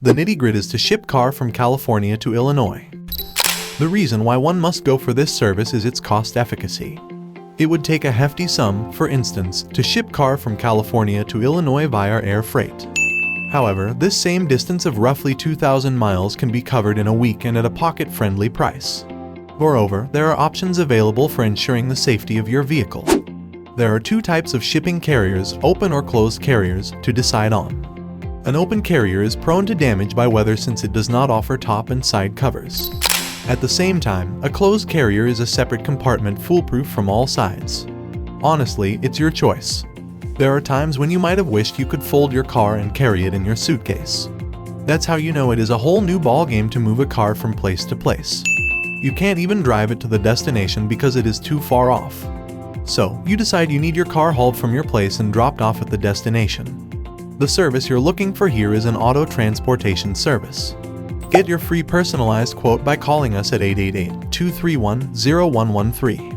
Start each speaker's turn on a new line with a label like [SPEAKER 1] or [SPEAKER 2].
[SPEAKER 1] The Nitty Gritties to ship car from California to Illinois. The reason why one must go for this service is its cost efficacy. It would take a hefty sum, for instance, to ship car from California to Illinois via air freight. However, this same distance of roughly 2,000 miles can be covered in a week and at a pocket-friendly price. Moreover, there are options available for ensuring the safety of your vehicle. There are two types of shipping carriers, open or closed carriers, to decide on. An open carrier is prone to damage by weather since it does not offer top and side covers. At the same time, a closed carrier is a separate compartment foolproof from all sides. Honestly, it's your choice. There are times when you might have wished you could fold your car and carry it in your suitcase. That's how you know it is a whole new ballgame to move a car from place to place. You can't even drive it to the destination because it is too far off. So, you decide you need your car hauled from your place and dropped off at the destination. The service you're looking for here is an auto transportation service. Get your free personalized quote by calling us at 888-231-0113.